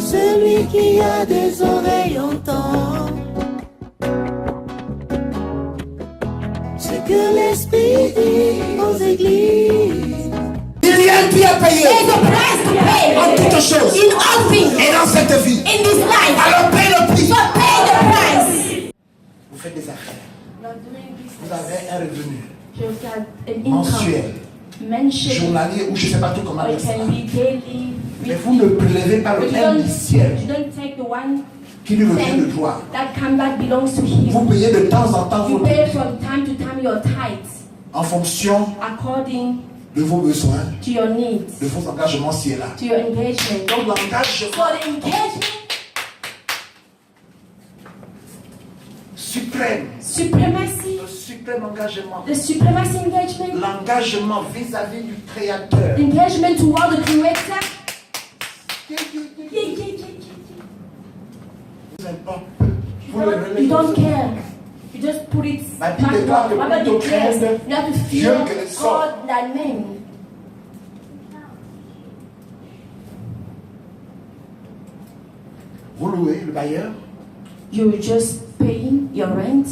Celui qui a des oreilles entend ce que l'Esprit dit aux églises. Il y a un prix à payer. There's a price to pay. En toutes choses. In all things. Et dans cette vie. In this life. Alors paye le prix. So pay the price. Vous faites des affaires. You're doing business. Vous avez un revenu You've got an mensuel, income. Mensually. journalier ou je ne sais pas tout comment Or it dire ça. can be daily. Mais vous ne prélevez pas le But indiciel you don't take the one qui lui revient de cent droit. that belongs to him. Vous payez de temps en temps You vos pay prix from time to time your tithes en fonction according de vos besoins, to your needs, de vos engagements ci et là. to your engagement. Donc l'engagement So the engagement, suprême, supremacy, le suprême engagement, the supremacy engagement, l'engagement vis-à-vis du Créateur. engagement toward the Creator. Qui- Yeah, yeah, yeah, yeah. vous importe peu. Vous le relevez You don't comme ça. care. You just put it La Bible déclare que backward. plutôt Bible declares craindre you have to Dieu fear que les hommes. God than men. Vous louez le bailleur, You're just paying your rent,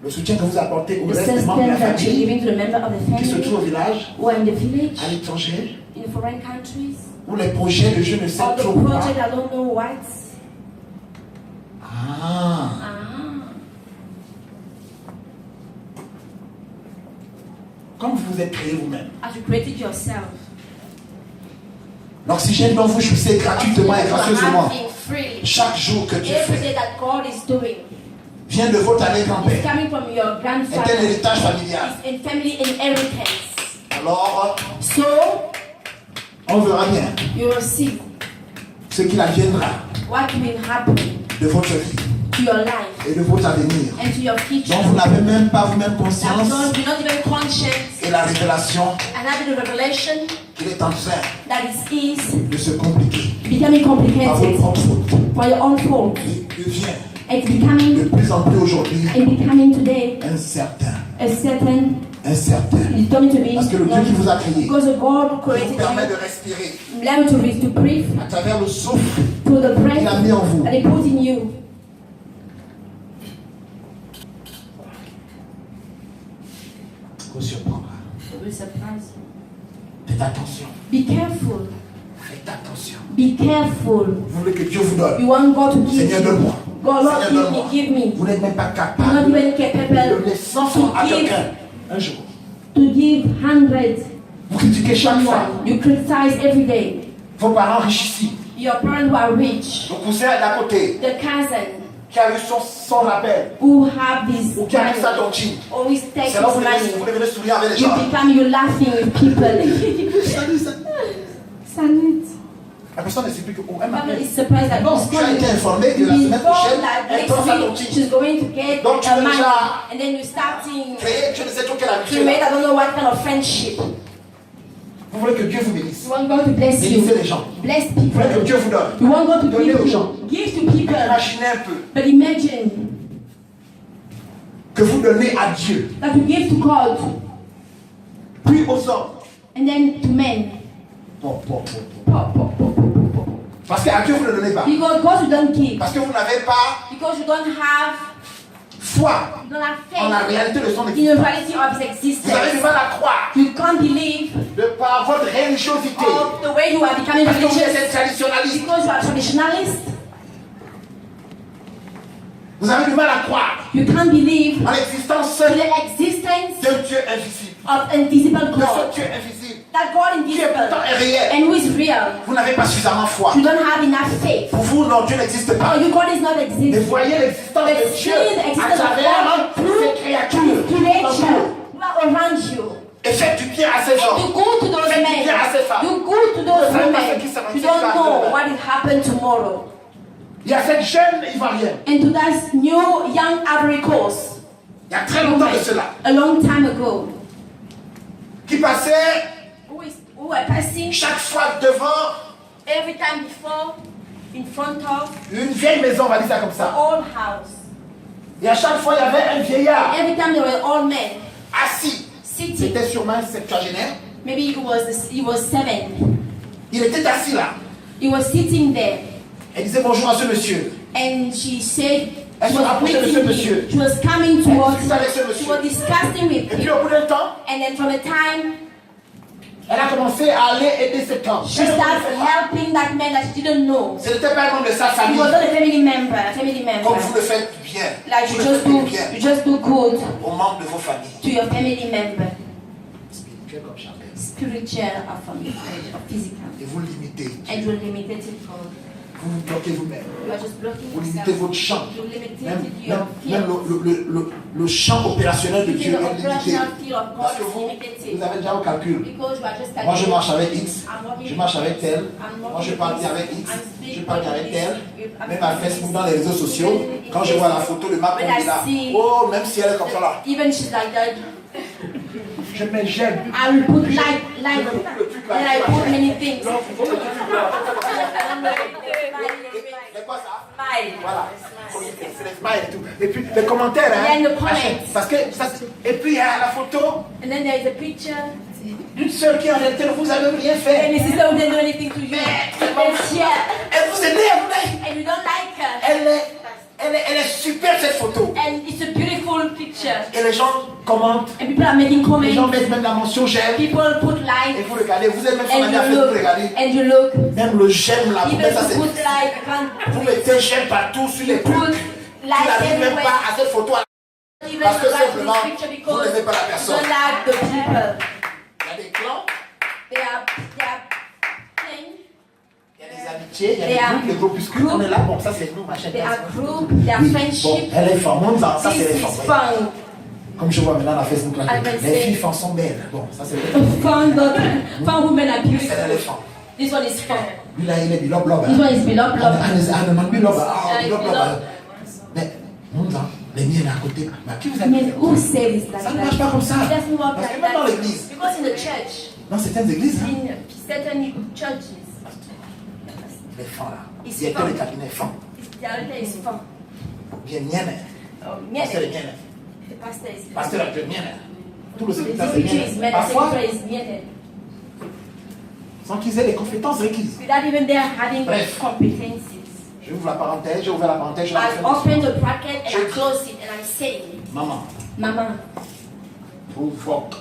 le soutien que vous apportez au the reste des membres de la sustenance that you're famille giving to the member of the qui se trouvent au family, village, who are in the village, à l'étranger, in foreign countries, ou les projets de je ne sais or the trop quoi. project I don't know what. Ah, Ah. comme vous vous êtes créé vous-même. As you created yourself. L'oxygène dont vous jouissez gratuitement et You are gracieusement having freely. chaque jour que Dieu Every fait day that God is doing vient de votre is arrière-grand-père. coming from your Est un grandfather. héritage familial. It's in family inheritance. Alors, So on verra bien you will see ce qu'il adviendra what will happen de votre vie to your life et de votre avenir. and to your future. Donc vous n'avez même pas vous-même That conscience God, you're not even conscious et la révélation and having the revelation qu'il est en train that it is de se compliquer becoming par votre complicated propre faute. for your own fault. Il devient It's de becoming plus en plus aujourd'hui today incertain. a certain. Incertain. It's going to be Parce que le Dieu qui vous a créé because the God who vous created permet de you, respirer level to breathe à travers le souffle to the qu'il a breath mis en vous. that He put in you. Vous surprendra. It will surprise you. Faites attention. Be careful. Faites attention. Be careful. Vous voulez que Dieu vous donne. You want God to give Seigneur, you. donne-moi. God, Lord, Seigneur, donne-moi. give me. Vous n'êtes même pas You're capable not even de capable donner 100 francs à to give, quelqu'un un jour. to give 100 Vous critiquez chaque fois someone. You criticize every day. vos parents riches ici, Your parents who are rich, le cousin d'à côté the cousin qui a eu son rappel who have this ou qui a eu sa money, tontine. always take C'est là où this vous money. devenez sourire avec les You gens. become you laughing with people. Salut, salut. Salute. La personne ne sait plus que oh, elle Family m'appelle. is surprised that Non, she's tu as été going. informé que la You semaine prochaine, that elle next prend sa week tontine. she's going to get Donc, tu her veux money, déjà and then you starting Créer, je ne sais trop quelle to habitude. make I don't know what kind of friendship. Vous voulez que Dieu vous bénisse. You want God to bless you. Bénissez les gens. Bless Vous voulez que people. Dieu vous donne. You want God to Donnez give aux gens. you. Give to people. Imaginez un peu But imagine que vous donnez à Dieu, that you give to God puis aux hommes. and then to men. Bon. Pop, pop, pop, pop, pop, pop. Parce qu'à Dieu, vous ne donnez pas. Because God you don't give. Parce que vous n'avez pas Because you don't have foi en la faith réalité de son in the existence. reality of His Vous avez du existence. mal à croire You can't believe de par votre religiosité. of the way you are becoming Parce que vous êtes religious traditionnaliste. because you are traditionalist. Vous avez du mal à croire You can't believe en l'existence to the existence d'un Dieu invisible. of invisible De ce God. Dieu invisible That God qui est pourtant invisible réel. and who is real. Vous n'avez pas suffisamment foi. You don't have enough faith. Pour vous, non, Dieu n'existe pas. Oh, you God is not Mais existing. voyez l'existence But de see Dieu the à existence of travers God ces through créatures. creation who are around you. Et faites du bien à ces Do hommes. good to those Faites du men. bien à ces femmes. Do good to those Vous savez pas women. ce qui s'est You passé don't par know demain. what will happen tomorrow. Il y a cette jeune Ivoirienne, And to that new young Ivory Coast, il y a très longtemps de cela, a long time ago, qui passait who were passing chaque fois devant every time before in front of une vieille maison, on va dire ça comme the ça. old house. Et à chaque fois, il y avait un vieillard Every time there were old men assis. sitting. C'était sûrement un septuagénaire. Maybe he was 7. Il était assis là. He was sitting there. Elle disait bonjour à ce monsieur. And she said, Elle she se was rapprochait de ce greeting monsieur. him. She was coming Elle towards discutait avec ce him. She monsieur. was discussing with Et puis him. au bout d'un temps, And then from a time, elle a commencé à aller aider cet homme. she started helping that man that she didn't know. Ce n'était pas un membre de sa He famille. was not a family member. Comme vous le faites bien. Like Vous le faites bien you just do good aux membres de vos familles. to your family member, Spirituel comme charnel. spiritual or physical. Et vous limitez. And you're limited to God. Vous vous bloquez vous-même. You are just blocking Vous limitez yourself. votre champ. You limited Même your field. le champ opérationnel de Dieu The est limité. operational field of Parce God que is vous limited. avez déjà au calcul. Because you are just Moi je calculating. marche avec X, I'm working je marche avec tel, I'm moi je working parle with bien avec this. X, I'm je speaking parle bien avec with tel. this. Même à Facebook, dans les réseaux sociaux, quand je vois la photo de ma When I candidate, see- oh, même si elle est comme ça là, Even she's like that. je mets j'aime. I will put like, Le and I put many things. C'est quoi ça? Smile. Voilà. C'est les smiles et tout. Et puis les commentaires, hein. And the comments. Parce que et puis il y a la photo And then there is a picture. d'une sœur qui en réalité ne vous avez rien And fait. the sister didn't do anything to you. And she, Elle vous énerve, and you don't like her. elle est super cette photo. And it's a beautiful picture. Et les gens commentent. And people are making Les gens comments. mettent même la mention j'aime. People put Et like. vous regardez, vous êtes même son And ami à you Facebook, look. vous regardez. And you look. Même le j'aime là, vous Even mettez ça, to c'est. put like. Vous mettez j'aime partout sur les Put pubs. Tu like n'arrives même everywhere. pas à cette photo. Even Parce que to like simplement, this picture vous because n'aimez pas la you personne. don't like the people. Il y a des clans, They are things. il y a des amitiés, il y a They are des groupuscules. On est là, bon, ça c'est nous, machin. They are group. They are Oui, bon, friendship. elle est femme, on ça c'est This les is femmes. fun. Comme je vois maintenant la Facebook là, I can les say- filles femmes sont belles. Bon, ça c'est Fun, fun women are c'est beautiful. l'éléphant. This one is fun. Lui là, il est bilob lob. This one is beloved love. Bilob, Bilob. mais, mon Dieu, les miens à côté. Mais qui vous a I dit mean, who said it's like ça ne marche that? pas comme ça. It doesn't work Parce que like même dans that. l'église, Because in the church, dans certaines églises, hein, in certain churches, les femmes là, It's il y a fun. que les cabinets femmes. the altar is fun. Bien mienne. Yeah, Pasteur est mienne. the pastor is Pasteur est mienne. Tout le The secrétaire c'est secretary is mienne. men, the Parfois, secretary is men. sans qu'ils aient les compétences requises. Without even there having Bref. competencies. Je ouvre la parenthèse, j'ai ouvert la parenthèse, je la I referme. open the bracket and I Je- close it and I say, Maman, Mama, provoque.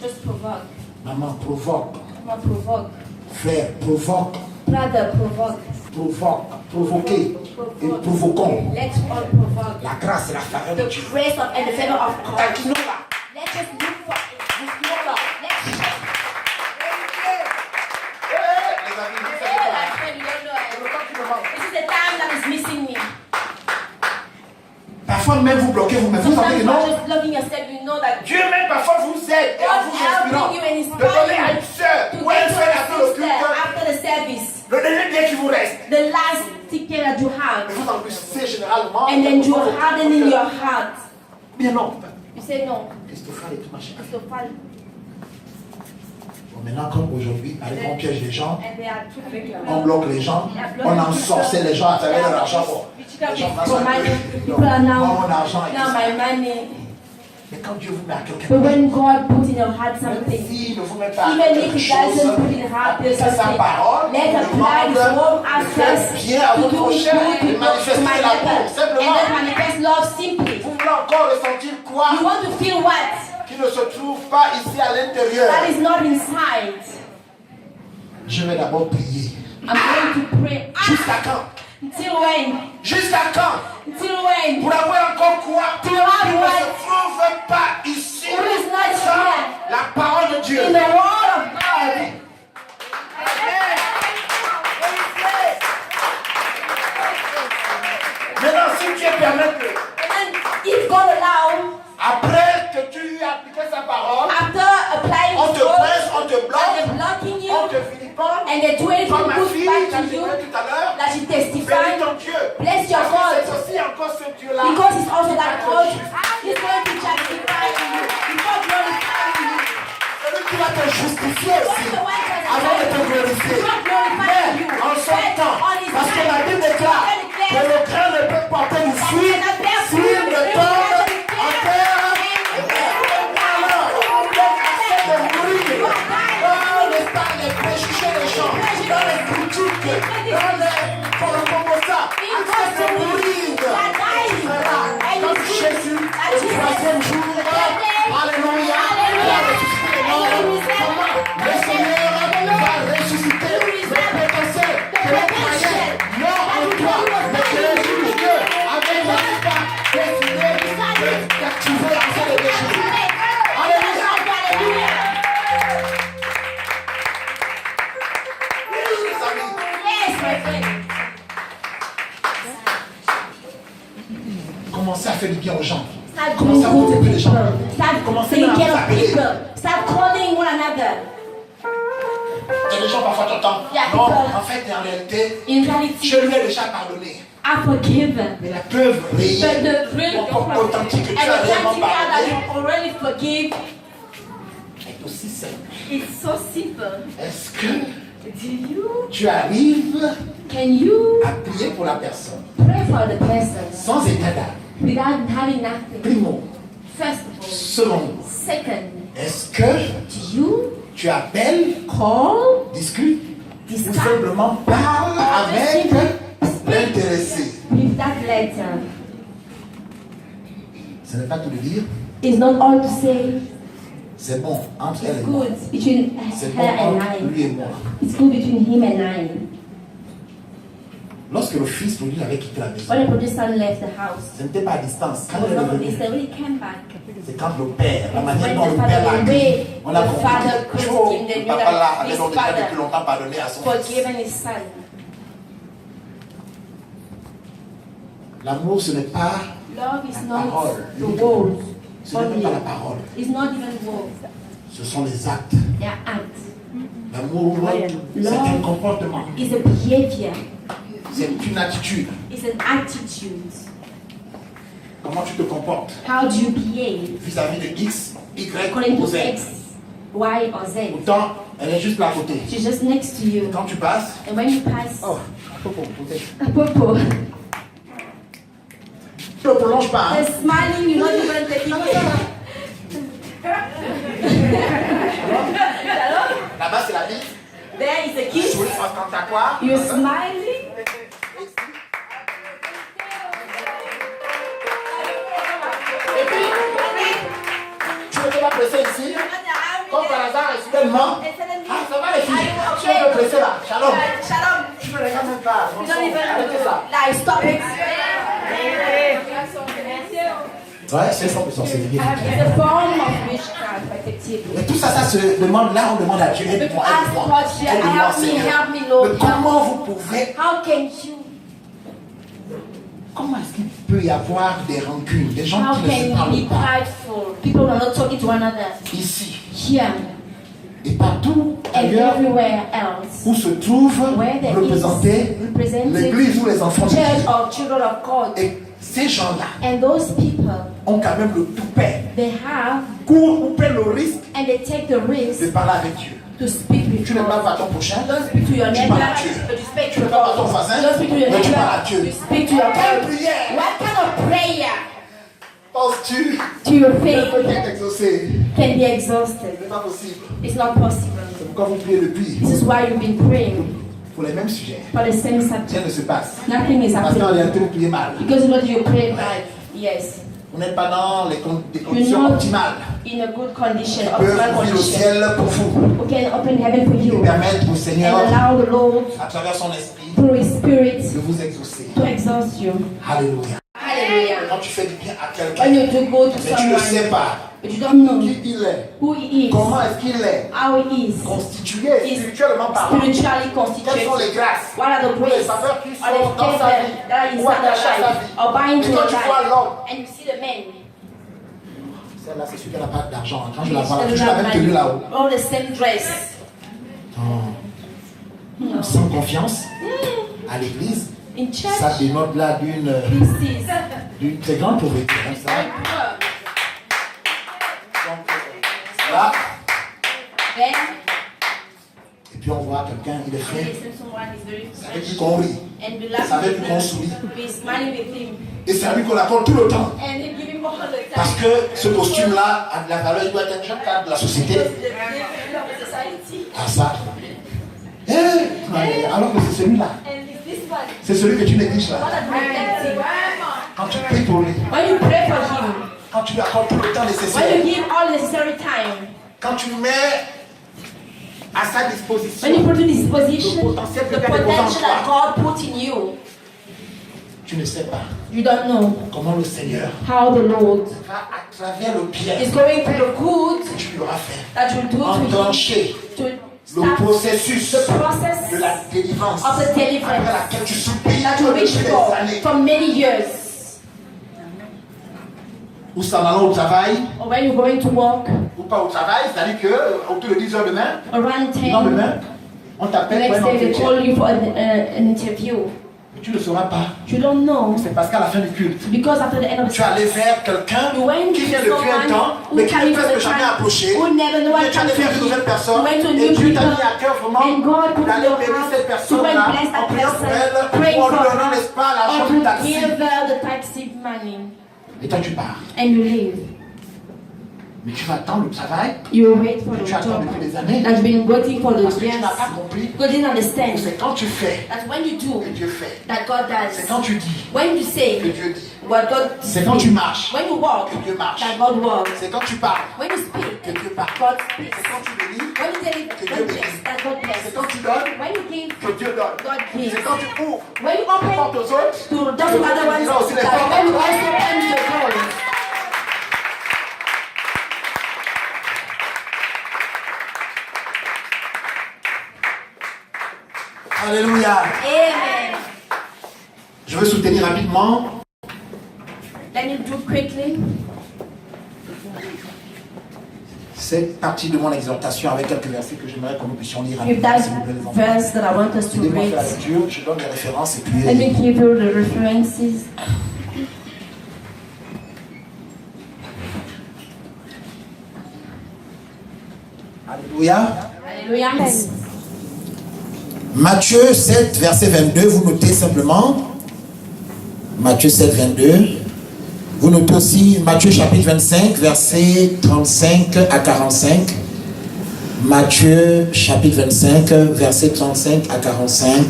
just provoke. Maman, provoque. Mama, provoke. Frère, provoque. Brother, provoke. Provoque. Provoquer. Et provoquons. Let's all provoke. La grâce et la faveur de The Dieu. grace of and the favor of God. Taquinons là. Let's just look for it. Taquinons là. Let's check. Les amis, vous savez Hey, quoi? my friend, you don't know C'est it. le temps qui me manque. This is the time that is missing me. Parfois même vous bloquez vous-même. Vous Sometimes savez que you're non. just loving yourself, you know that Dieu même parfois vous aide et en God vous inspirant. helping you and De donner à inspiring une sœur to ou à un get frère to après a le sister culte after the service. le dernier bien qui vous reste. The last ticket that you Et have. vous endurcissez généralement. And then you harden in your heart. Bien non. You say no. Christophe et tout machin. It's so fun. Bon, maintenant, comme aujourd'hui, avec on piège les gens, And they are on bloque les gens, on ensorcelle les gens à travers leur argent. Bon, les gens passent un peu. People are now, Moi, mon argent et tout now ça. my money. Mais quand Dieu vous met à quelqu'un, But when God puts in your heart même something, s'il ne vous met pas à even quelque if He chose, doesn't put in heart appliquez sa something, parole, let apply His word de as faire us bien à to do votre prochain et good to manifester my l'amour, neighbor. And simplement. then manifest love simply. Vous voulez encore ressentir quoi You want to feel what? qui ne se trouve pas ici à l'intérieur. That is not inside. Je vais d'abord prier. I'm going to pray. Jusqu'à quand? Until when? Jusqu'à quand? Until when? Pour avoir encore quoi qui To ne have se what? trouve pas ici It is not sans here. la parole de Dieu. In the word of God. Maintenant, si Dieu permet que, And if God allow, après que tu aies appliqué sa parole, after applying on te His word, presse, on te and bloque, they're blocking you, on te vilipende, and they do anything comme ma good fille back l'a to you, dit tout à l'heure, that you bénis testify, ton Dieu. bless your Parce que God. c'est aussi encore ce Dieu-là. because He's also that God, He's going to justify you, before glorifying you. Celui qui va te justifier aussi, God the one that avant de te glorifier. not glorifying you, Mais en son but temps, on His parce que la time. Bible déclare que le grain ne peut porter du fruit s'il ne tombe en terre. Alors, on peut essayer de mourir. Oh, n'est-ce pas les préjugés des gens dans les critiques Comme ça. Après de mourir. Comme Jésus, le troisième jour. Alléluia. Le Seigneur va ressusciter le pécassé que le croyait mort en toi, mais que le juge Dieu avait même pas décidé d'activer en fait le péché. Alléluia. Commencez à faire du bien aux gens. Commencez à vous occuper des gens. Commencez à vous appeler. Start calling one another. Il y a des gens parfois t'entendent. Non, en fait, en réalité, In reality, je lui ai déjà pardonné. I forgiven. Mais la preuve But réelle, the real authentique que tu and as the réellement practical that pardonné you already forgive, est aussi simple. it's so simple. Est-ce que Do you? tu arrives Can you à prier pour la personne pray for the person sans état d'âme? without having nothing? Primo. First of all. Second, Second, est-ce que do you tu appelles, call, discutes ou discuss simplement parles avec l'intéressé? with that letter? Ce n'est pas tout le dire. It's not all to say C'est bon entre elle it's et moi. good between C'est bon her and entre I. lui et moi. It's good between him and I. Lorsque le fils prodigue avait quitté la maison, When the prodigal son left the house, ce n'était pas à distance. Quand it was il est not revenu, this, they really came back. c'est quand le père, la manière When dont the le father père l'a went accueilli, away, on a the compris father que cursed him, they le knew papa là that avait his donc déjà depuis father longtemps pardonné à son fils. forgiven his son. L'amour, ce n'est pas Love is la not parole. the words Ce n'est même only. pas la parole. It's not even words. Ce sont les actes. They are acts. L'amour, c'est un comportement. It's a behavior. C'est une attitude. It's an attitude. Comment tu te comportes How do you behave vis-à-vis de X, Y according ou to Z. X, Y, or Z? Pourtant, elle est juste là à côté. She's just next to you. Quand tu passes, And when you pass, oh, peut-être. Popo, Tu ne prolonges pas. Hein? the smiling, you're not even taking it. Là-bas, c'est la vie. There is a kiss. Souris quand t'as quoi? You're smiling. Et puis, tu ne peux pas presser ici. Comme par hasard, soudainement. Ah, ça va les filles. Tu veux presser là. Shalom. Shalom. Tu ne regardes même pas. You don't even Arrêtez ça. like stop it. Ouais, c'est ça que sorcellerie. It's a form of witchcraft, effectively. Mais tout ça, ça se demande, là on demande à Dieu, People aide-moi, ask aide-moi, God, aide-moi, help me, Seigneur. help me, Lord. Mais comment vous pouvez, How can you? comment est-ce qu'il peut y avoir des rancunes, des gens How qui ne se can you parlent be pas, prideful? People are not talking to one another ici here et partout and ailleurs everywhere else. où se trouve Where there représenté is represented l'église ou les enfants de church Dieu. of children of God. Et ces gens-là And those people, ont quand même le toupet, they have courent ou prennent le risque and they take the de risk parler avec Dieu. to speak with Tu ne parles God. pas à ton prochain, Don't speak to your tu neighbor, parles à Dieu. but you speak Tu to ne parles pas à ton God. voisin, Don't speak to your mais tu parles à neighbor, Dieu. you speak to your Quelle God. prière What kind of prayer penses-tu to your ne peut faith être exaucée? can be exhausted? Ce n'est pas possible. It's not possible. C'est pourquoi vous priez depuis This is why you've been praying pour les mêmes sujets. for the same Rien subject. ne se passe. Nothing is Parce qu'en happening. réalité, vous priez mal. Because what you pray bad, yes. Vous n'êtes pas dans des You're conditions not optimales. in a good condition, Peut optimal ouvrir le condition. ciel pour vous. Who can open heaven for Et you permettre au and Seigneur, allow the Lord à travers son esprit, through His Spirit de vous exaucer. to exhaust you. Alléluia. Hallelujah. Quand tu fais du bien à When quelqu'un, you do go to mais tu ne sais someone, pas but you don't know qui il est, who He is, comment est-ce qu'il est, how He is, constitué spirituellement parlant. spiritually Quelles constituted. sont les grâces, What are the les graces faveurs qui or sont the dans sa favor vie that are ou inside attachées à your sa life vie? or bind Et to quand your tu vois life? l'homme, And you see the man. celle-là c'est celui qui n'a pas d'argent. Quand je He la vois, doesn't toujours la have même tenue money. là-haut. All the same dress. Sans confiance à l'église, In ça church, dénote là d'une this is très grande pauvreté. Comme ça. very poor. Donc, là, Then et puis on voit quelqu'un, il est you frais, listen to someone is very c'est avec lui rich qu'on rit, and be c'est avec laughing lui qu'on with sourit, him, be smiling with him, et c'est à lui qu'on accorde tout le temps. and they give him all the Parce time. que ce costume-là a de la valeur, il doit être un jeune cadre de la société. Because the level of society. Ah ça. Alors que c'est celui-là. C'est celui que tu négliges là. Quand tu pries pour lui. When you pray for him, Quand tu lui accordes tout le temps when nécessaire. you give all necessary time, Quand tu mets à sa when you disposition put to disposition le potentiel que the Dieu a déposé en potential that toi, God put in you, tu ne sais pas you don't know comment le Seigneur how the Lord va à travers le bien is going through the good que tu lui auras fait that you do to him enclencher to le start processus the process de la délivrance of the après deliverance laquelle tu soupies that you depuis wish des for années. for many years. Ou s'en allant au travail, Or when you're going to work ou pas au travail, c'est-à-dire que autour de 10 heures demain, around 10, le lendemain, on the t'appelle pour next un day they entretien. call you for an interview. Mais tu ne le sauras pas. You don't know C'est parce qu'à la fin du culte, because after the end of the tu es allé vers quelqu'un you went qui to vient depuis un temps, someone mais who qui carried ne for presque the jamais time, approché. who never know Et what tu es allé come vers to une nouvelle personne. went to Et new Dieu t'a people, mis à cœur vraiment and God put in d'aller your bénir heart cette to go personne-là and bless en that priant pour person, elle, praying ou en lui for donnant, her, n'est-ce pas, l'argent or du to taxi. give her the taxi money, Et toi tu pars. and you leave. Mais tu vas attendre le travail You wait for que the tu attends job depuis des années. that's been waiting for the Parce que tu years. n'as pas compris God didn't que understand c'est quand tu fais that when you do que Dieu fait. that God C'est does. quand tu dis When you que say Dieu dit. what God C'est quand tu marches when you walk que Dieu marche. that God walks. C'est quand tu parles When you speak que Dieu parle. God speaks. C'est quand tu bénis When you tell que Dieu God bénit. bless that God C'est bless. quand tu donnes When you give que Dieu donne. God gives. C'est quand tu ouvres When you les open portes aux autres to just que other Dieu ones, dira aussi les that portes when you à toi. also open the doors. Alléluia. Amen. Je veux soutenir rapidement Let me do quickly cette partie de mon exhortation avec quelques versets que j'aimerais que nous puissions lire if rapidement, that s'il vous plaît, les enfants. verse that I want us to Aidez-moi à read. faire la lecture, je donne les références et puis Let me give you the references. Alléluia. Hallelujah. Matthieu 7, verset 22, vous notez simplement. Matthieu 7, 22. Vous notez aussi Matthieu chapitre 25, verset 35 à 45. Matthieu chapitre 25, verset 35 à 45.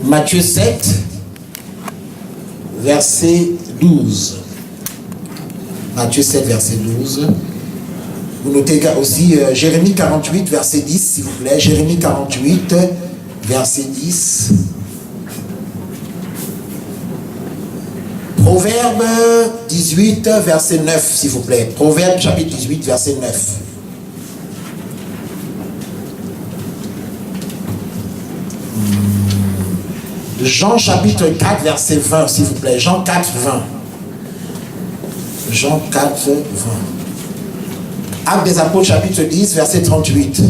Matthieu 7, verset 12. Matthieu 7, verset 12. Vous notez aussi Jérémie 48, verset 10, s'il vous plaît. Jérémie 48, verset 10. Proverbe 18, verset 9, s'il vous plaît. Proverbe chapitre 18, verset 9. Jean chapitre 4, verset 20, s'il vous plaît. Jean 4, 20. Jean 4, 20. Actes des Apôtres chapitre 10, verset 38.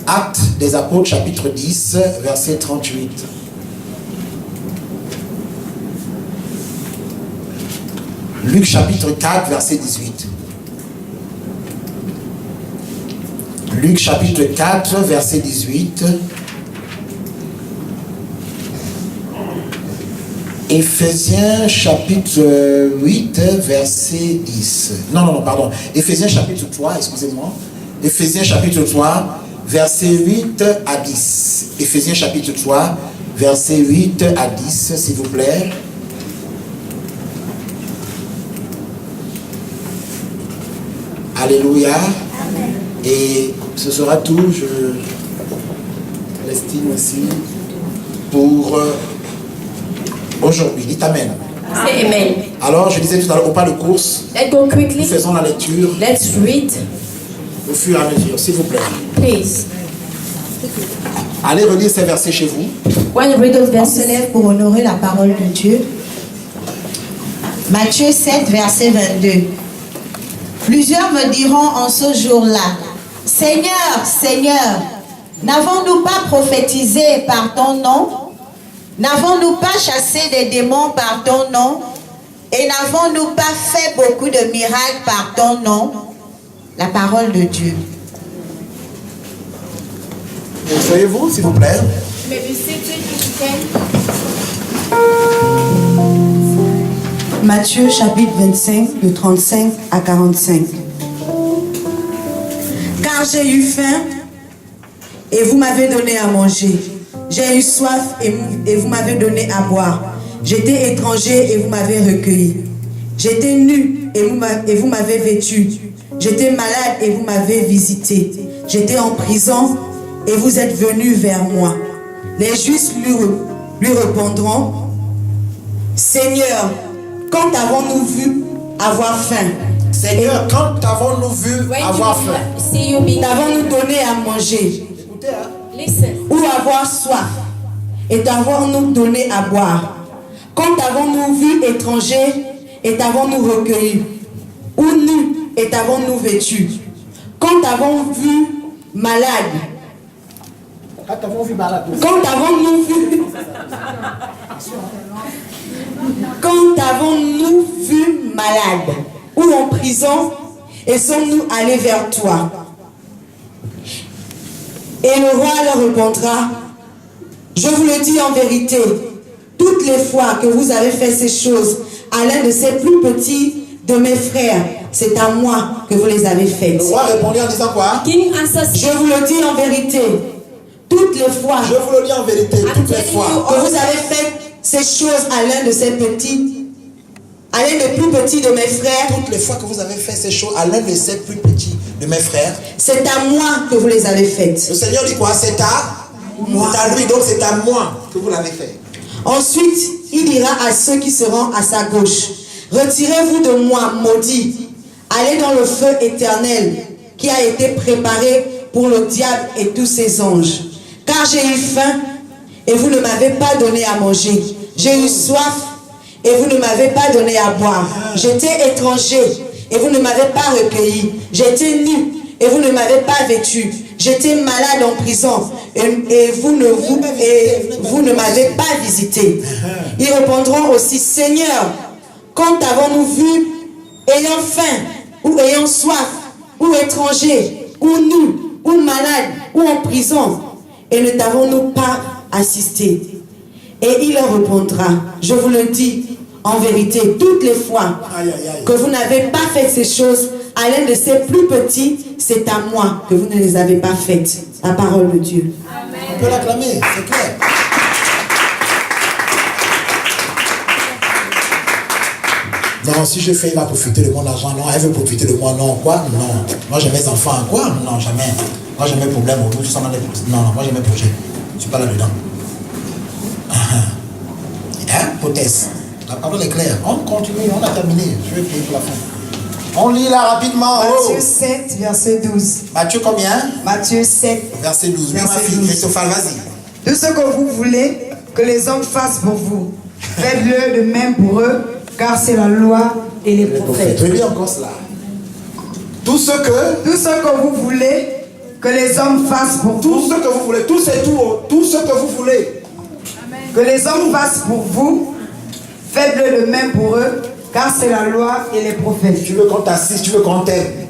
Actes des Apôtres chapitre 10, verset 38. Luc chapitre 4, verset 18. Luc chapitre 4, verset 18. Éphésiens chapitre 8, verset 10. Non, pardon. Éphésiens chapitre 3, excusez-moi. Éphésiens chapitre 3, verset 8 à 10. Éphésiens chapitre 3, verset 8 à 10, s'il vous plaît. Alléluia. Amen. Et ce sera tout, je l'estime aussi, pour aujourd'hui. Dites Amen. Say amen. Alors, je disais tout à l'heure, au pas de course, Let's go nous quickly. faisons la lecture Let's read, au fur et à mesure, s'il vous plaît. please. Allez relire ces versets chez vous. When you read those On se verses, lève pour honorer la parole de Dieu. Matthieu 7, verset 22. Plusieurs me diront en ce jour-là, Seigneur, Seigneur, n'avons-nous pas prophétisé par ton nom? N'avons-nous pas chassé des démons par ton nom? Et n'avons-nous pas fait beaucoup de miracles par ton nom? La parole de Dieu. Soyez-vous, s'il vous plaît. Matthieu chapitre 25, de 35 à 45. Car Car j'ai eu faim et vous m'avez donné à manger. J'ai eu soif et vous m'avez donné à boire. J'étais étranger et vous m'avez recueilli. J'étais nu et vous m'avez vêtu. J'étais malade et vous m'avez visité. J'étais en prison et vous êtes venus vers moi. Les justes lui répondront, Seigneur, quand avons-nous vu avoir faim? Seigneur, quand avons-nous vu avoir faim? T'avons-nous donné à manger? Écoutez, hein? Listen. Ou avoir soif? Et t'avons-nous donné à boire? Quand avons-nous vu étranger et t'avons-nous recueilli? Ou nu et t'avons-nous vêtu? Quand avons-nous vu malade? Quand avons-nous vu malade? Quand avons-nous vu Quand avons-nous vu malade ou en prison et sommes-nous allés vers toi? Et le roi leur répondra, je vous le dis en vérité, toutes les fois que vous avez fait ces choses à l'un de ces plus petits de mes frères, c'est à moi que vous les avez faites. Le roi répondit en disant quoi? King answers, Je vous le dis en vérité, toutes les fois Je vous le dis en vérité, toutes les fois que vous avez fait ces choses à l'un de ces petits, à l'un des plus petits de mes frères, toutes les fois que vous avez fait ces choses à l'un de ces plus petits de mes frères, c'est à moi que vous les avez faites. le Seigneur dit quoi? C'est à moi. C'est à lui, donc c'est à moi que vous l'avez fait. Ensuite, il dira à ceux qui seront à sa gauche, retirez-vous de moi, maudits, allez dans le feu éternel qui a été préparé pour le diable et tous ses anges. Car j'ai eu faim et vous ne m'avez pas donné à manger. J'ai eu soif et vous ne m'avez pas donné à boire. J'étais étranger et vous ne m'avez pas recueilli. J'étais nu et vous ne m'avez pas vêtu. J'étais malade en prison et vous ne m'avez pas visité. Ils répondront aussi, Seigneur, quand avons-nous vu ayant faim ou ayant soif ou étranger ou nu ou malade ou en prison et ne t'avons-nous pas assisté? Et il leur répondra, je vous le dis en vérité, toutes les fois que vous n'avez pas fait ces choses à l'un de ces plus petits, c'est à moi que vous ne les avez pas faites. La parole de Dieu. On peut l'acclamer, c'est clair. Non, si je fais, il va profiter de mon argent. Non, elle veut profiter de moi. Non, quoi? Non. Moi, j'ai mes enfants. Quoi? Non, jamais. Moi, j'ai mes problèmes. Non, moi, j'ai mes projets. Je ne suis pas là-dedans. Hein? Hypothèse. La parole est claire. On continue, on a terminé. Je vais prier pour la fin. On lit là rapidement. Matthieu 7, verset 12. Matthieu combien? Matthieu 7, Verset 12. Oui, ma Verset fille, 12. Christophe, vas-y. Tout ce que vous voulez que les hommes fassent pour vous, faites-le de même pour eux, car c'est la loi et les prophètes. Je lis encore cela. Tout ce que vous voulez que les hommes fassent pour tout vous, ce que vous voulez, tout c'est tout, tout ce que vous voulez. que les hommes fassent pour vous, faites-le de même pour eux, car c'est la loi et les prophètes. Tu veux qu'on t'assiste, tu veux qu'on t'aime,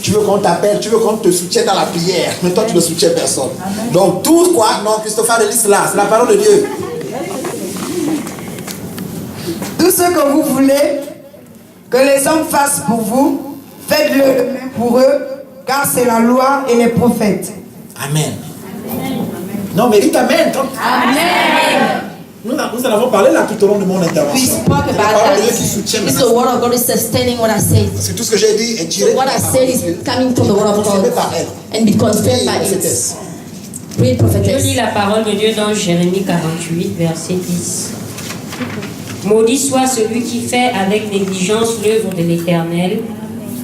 tu veux qu'on t'appelle, tu veux qu'on te soutienne dans la prière, mais toi tu ne soutiens personne. Donc tout quoi? Non, Christopher relit cela, c'est la parole de Dieu. Tout ce que vous voulez que les hommes fassent pour vous, faites-le de même pour eux, car c'est la loi et les prophètes. Amen. Non, mais dites Amen. Amen. Nous en avons parlé là tout au long de mon We intervention. spoke C'est la about parole de that. Dieu qui soutient It's the maintenant. word of God is sustaining what I said. Parce que tout ce que j'ai dit est tiré So what I said is coming from the word of confirmé God par elle. and be confirmed by it. Prophétesse. Read Je prophetess. lis la parole de Dieu dans Jérémie 48, verset 10. Maudit soit celui qui fait avec négligence l'œuvre de l'Éternel.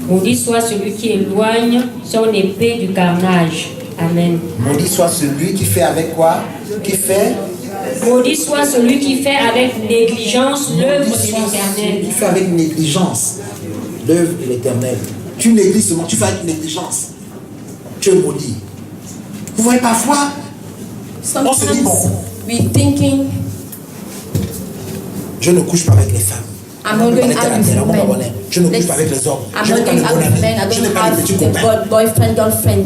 Maudit soit celui qui éloigne son épée du carnage. Amen. Maudit soit celui qui fait avec quoi? Qui fait? Maudit soit celui qui fait avec négligence l'œuvre Maudit de soit celui l'Éternel. qui fait avec négligence l'œuvre de l'Éternel. Tu négliges seulement, tu fais avec négligence. Tu es maudit. Vous voyez parfois, on se dit bon, Sometimes we thinking je ne couche pas avec les femmes. I'm not going out with men. Je ne couche pas avec les hommes. I'm Je n'ai not pas de going out bon with men. I ami. Je n'ai don't pas de have petits the copains. boyfriend, girlfriend.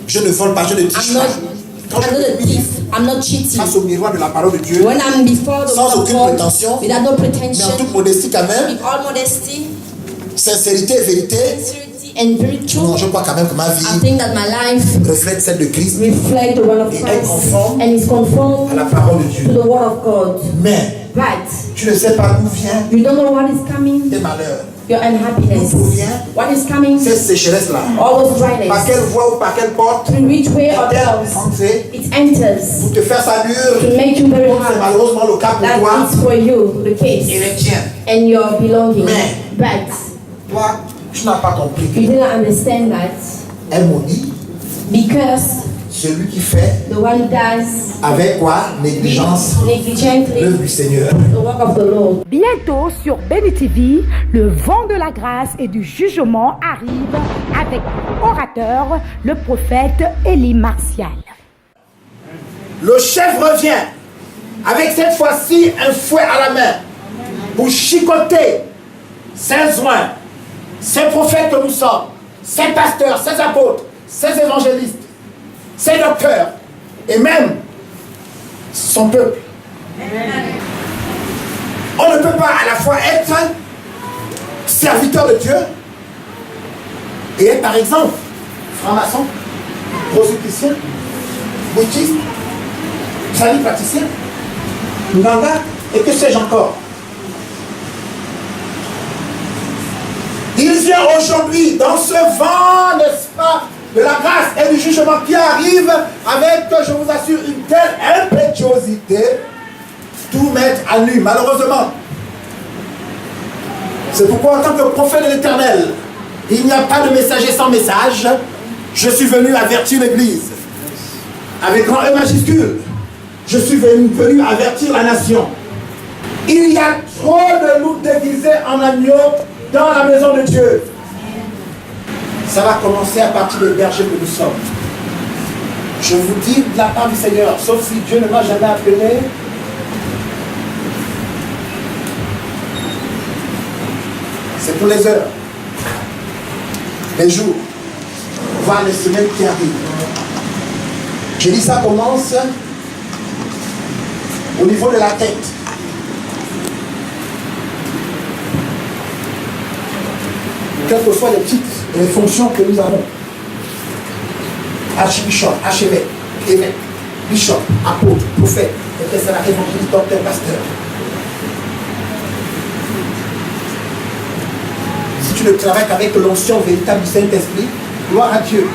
Je ne vole pas, je ne triche I'm pas. not Quand I'm not a je suis thief. I'm not cheating. face au miroir de la parole de Dieu, When I'm before the sans word of aucune God, prétention, without no mais en pretension, toute modestie quand même, with all modesty, sincérité et vérité, sincerity And very true, Non, je crois quand même que ma I vie think that my life reflète celle de Christ reflects the word of et est Christ conforme and is conformed à la parole de to Dieu. the word of God. Mais But tu ne sais pas d'où vient you don't know what is coming, tes malheurs. your unhappiness. D'où provient What is coming, cette sécheresse-là. all those Par dryness. quelle voie ou par quelle porte Through which way or est-elle else entrée it enters pour te faire saluer, to make you very comme c'est happy. malheureusement le cas pour That toi is for you, the et les case, tiens. and your belonging. Mais- But Toi, tu n'as pas compris you didn't understand that qu'elle maudit because celui qui fait the one who does avec quoi négligence negligently l'œuvre du Seigneur. the work of the Lord. Bientôt sur Béni TV, le vent de la grâce et du jugement arrive avec orateur le prophète Élie Martial. Le chef revient avec cette fois-ci un fouet à la main pour chicoter ses oints, ces prophètes que nous sommes, ces pasteurs, ces apôtres, ces évangélistes, ces docteurs et même son peuple. On ne peut pas à la fois être serviteur de Dieu et être par exemple franc-maçon, rosicrucien, bouddhiste, praticien, Nganga et que sais-je encore. Il vient aujourd'hui dans ce vent, n'est-ce pas, de la grâce et du jugement qui arrive avec, je vous assure, une telle impétuosité, tout mettre à nu, malheureusement. C'est pourquoi en tant que prophète de l'Éternel, il n'y a pas de messager sans message. Je suis venu avertir l'Église, avec grand E majuscule. Je suis venu avertir la nation. Il y a trop de loups déguisés en agneaux dans la maison de Dieu. Ça va commencer à partir des bergers que nous sommes. Je vous dis de la part du Seigneur, sauf si Dieu ne m'a jamais appelé, c'est pour les heures, les jours, voire les semaines qui arrivent. J'ai dit ça commence au niveau de la tête. Quels que soient les titres et les fonctions que nous avons. Archibishop, archevêque, évêque, bishop, apôtre, prophète, évangéliste, docteur, pasteur. Si tu ne travailles qu'avec l'onction véritable du Saint-Esprit, gloire à Dieu,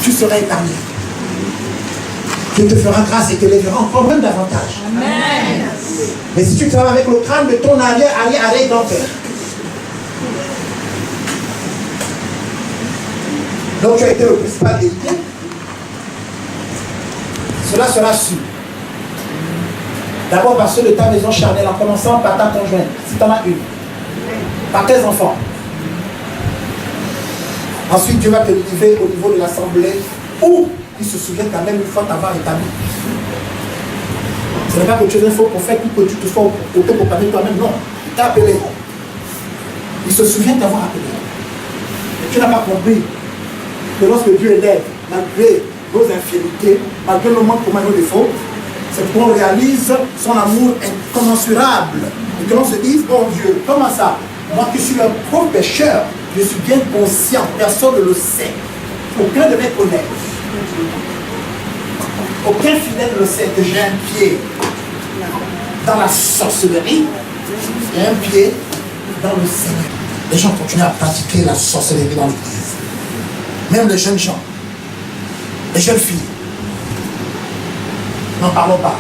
tu seras épargné. Dieu te fera grâce et te lèvera encore même davantage. Amen. Mais si tu travailles avec le crâne de ton arrière d'enfer, donc tu as été le principal héritier, cela sera su. D'abord par ceux de ta maison charnelle, en commençant par ta conjointe, si tu en as une, par tes enfants. Ensuite, Dieu va te livrer au niveau de l'assemblée où il se souvient quand même une fois t'avoir établi. Ce n'est pas que tu es un faux prophète ou que tu te sois auto-proclamé toi-même, non. Il t'a appelé. Il se souvient t'avoir appelé. Et tu n'as pas compris que lorsque Dieu élève, malgré nos infidélités, malgré nos manques et nos défauts, c'est qu'on réalise son amour incommensurable. Et que l'on se dise, oh Dieu, comment ça? Moi qui suis un pauvre pécheur, je suis bien conscient, personne ne le sait. Aucun de mes collègues, aucun fidèle ne le sait que j'ai un pied dans la sorcellerie et un pied dans le Seigneur. Les gens continuent à pratiquer la sorcellerie dans l'église. Même les jeunes gens, les jeunes filles. N'en parlons pas.